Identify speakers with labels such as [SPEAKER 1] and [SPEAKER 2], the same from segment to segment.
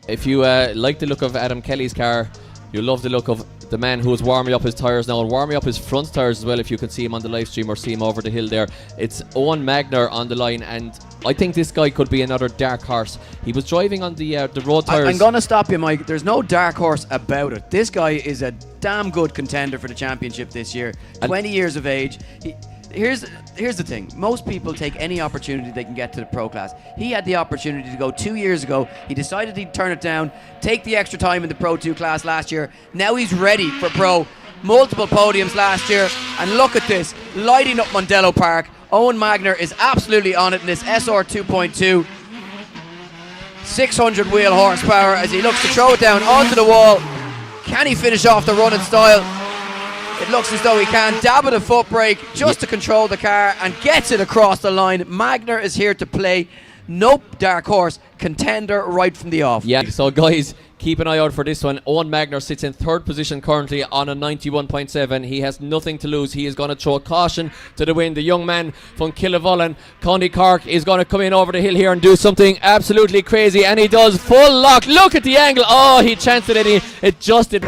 [SPEAKER 1] If you like the look of Adam Kelly's car, you'll love the look of the man who is warming up his tyres now, and warming up his front tyres as well, if you can see him on the live stream or see him over the hill there. It's Owen Magner on the line, and I think this guy could be another dark horse. He was driving on the road tyres.
[SPEAKER 2] I'm going to stop you, Mike. There's no dark horse about it. This guy is a damn good contender for the championship this year. 20 years of age. Here's the thing. Most people take any opportunity they can get to the pro class. He had the opportunity to go 2 years ago. He decided he'd turn it down, take the extra time in the Pro 2 class last year. Now he's ready for pro. Multiple podiums last year. And look at this, lighting up Mondello Park. Owen Magner is absolutely on it in this SR 2.2. 600 wheel horsepower as he looks to throw it down onto the wall. Can he finish off the run in style? It looks as though he can. Dab at a foot brake just to control the car and gets it across the line. Magner is here to play. No dark horse, contender right from the off.
[SPEAKER 1] Yeah, so guys, keep an eye out for this one. Owen Magner sits in third position currently on a 91.7. He has nothing to lose. He is going to throw caution to the wind. The young man from Killavullen, County Cork, is going to come in over the hill here and do something absolutely crazy, and he does. Full lock. Look at the angle. Oh, he chanced it and it just did.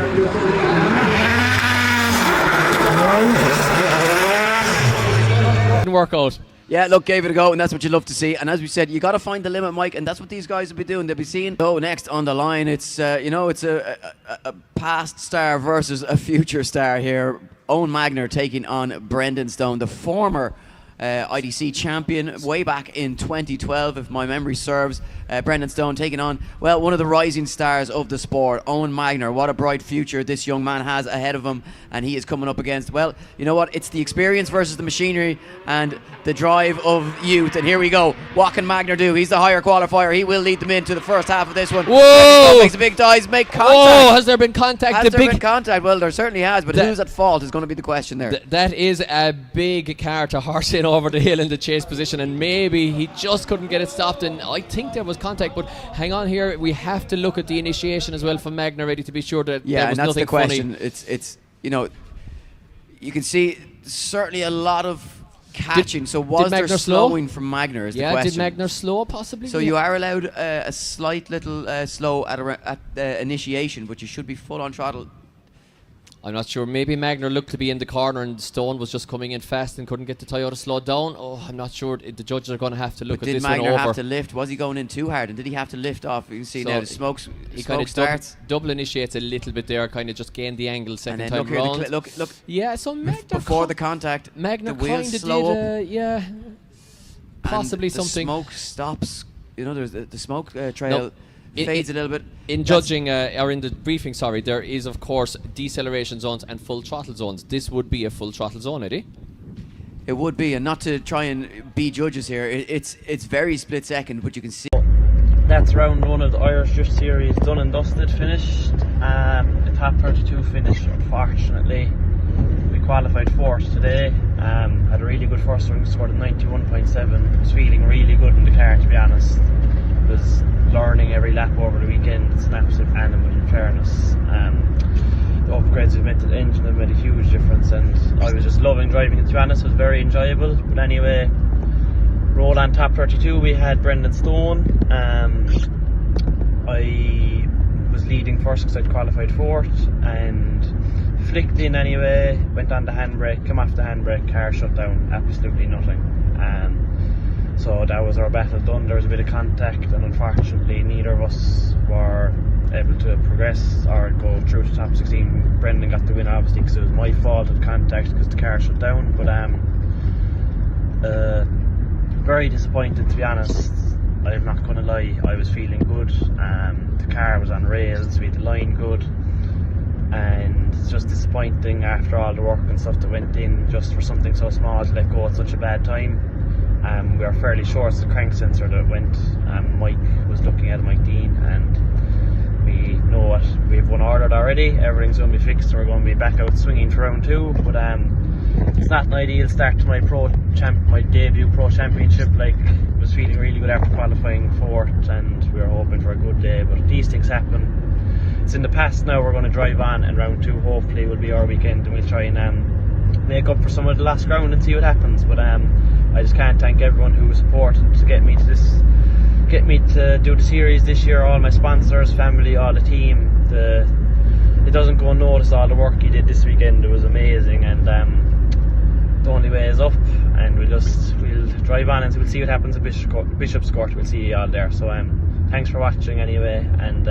[SPEAKER 1] Didn't work out.
[SPEAKER 2] Yeah, look, gave it a go, and that's what you love to see. And as we said, you got to find the limit, Mike, and that's what these guys will be doing. They'll be seeing. So next on the line, it's it's a past star versus a future star here. Owen Magner taking on Brendan Stone, the former IDC champion way back in 2012, if my memory serves. Brendan Stone taking on, well, one of the rising stars of the sport, Owen Magner. What a bright future this young man has ahead of him, and he is coming up against, well, you know what, it's the experience versus the machinery and the drive of youth. And here we go. What can Magner do? He's the higher qualifier. He will lead them into the first half of this one.
[SPEAKER 1] Whoa!
[SPEAKER 2] Makes a big dives, make contact.
[SPEAKER 1] Oh, has there been contact?
[SPEAKER 2] Has there been contact? Well, there certainly has, but who's at fault is going to be the question there.
[SPEAKER 1] That is a big car to horse in over the hill in the chase position, and maybe he just couldn't get it stopped, and I think there was contact, but hang on here, we have to look at the initiation as well from Magner, ready to be sure that there was
[SPEAKER 2] and that's
[SPEAKER 1] nothing
[SPEAKER 2] the question.
[SPEAKER 1] funny.
[SPEAKER 2] It's you can see certainly a lot of catching. So was there slowing from Magner is the question.
[SPEAKER 1] Did Magner slow possibly?
[SPEAKER 2] So you are allowed a slight little slow at initiation, but you should be full on throttle.
[SPEAKER 1] I'm not sure. Maybe Magner looked to be in the corner and Stone was just coming in fast and couldn't get the Toyota slowed down. Oh, I'm not sure. The judges are going to have to look at this one over.
[SPEAKER 2] Did Magner have to lift? Was he going in too hard? And did he have to lift off? You can see now the smoke
[SPEAKER 1] kind of
[SPEAKER 2] starts.
[SPEAKER 1] Double initiates a little bit there, kind of just gained the angle second
[SPEAKER 2] and then
[SPEAKER 1] time round.
[SPEAKER 2] Look.
[SPEAKER 1] Yeah, so Magner
[SPEAKER 2] before the contact,
[SPEAKER 1] Magner
[SPEAKER 2] the wheels
[SPEAKER 1] kind of
[SPEAKER 2] slow
[SPEAKER 1] did, yeah, possibly
[SPEAKER 2] and
[SPEAKER 1] something.
[SPEAKER 2] The smoke stops. You know, there's the smoke trail. Fades a little bit.
[SPEAKER 1] In judging, or in the briefing, sorry, there is of course deceleration zones and full throttle zones. This would be a full throttle zone, Eddie.
[SPEAKER 2] It would be, and not to try and be judges here. It's very split second, but you can see.
[SPEAKER 3] That's round one of the Irish Drift Series done and dusted, finished. The top 32 finished, unfortunately. We qualified fourth today. Had a really good first run, scored a 91.7. Was feeling really good in the car, to be honest. Was learning every lap over the weekend. It's an absolute animal, in fairness. The upgrades we've made to the engine have made a huge difference, and I was just loving driving it, to be honest. It was very enjoyable. But anyway, roll on top 32, we had Brendan Stone. I was leading first because I'd qualified fourth, and flicked in anyway, went on the handbrake, come off the handbrake, car shut down, absolutely nothing. So that was our battle done. There was a bit of contact, and unfortunately neither of us were able to progress or go through to top 16. Brendan got the win, obviously, because it was my fault of contact because the car shut down. But very disappointed, to be honest. I'm not going to lie, I was feeling good. The car was on rails, we had the line good, and it's just disappointing after all the work and stuff that went in, just for something so small to let go at such a bad time. We are fairly sure it's the crank sensor that went. Mike was looking at Mike Dean, and we know it. We have one ordered already. Everything's going to be fixed, and we're going to be back out swinging for round two. But it's not an ideal start to my my debut pro championship. Like, was feeling really good after qualifying fourth, and we were hoping for a good day. But these things happen. It's in the past now. We're going to drive on, and round two hopefully will be our weekend, and we'll try and make up for some of the last ground and see what happens. But I just can't thank everyone who was supported to get me to this get me to do the series this year. All my sponsors, family, all the team. It doesn't go unnoticed, all the work he did this weekend. It was amazing, and the only way is up, and we'll drive on and we'll see what happens at Bishop's Court. We'll see you all there. So thanks for watching anyway, and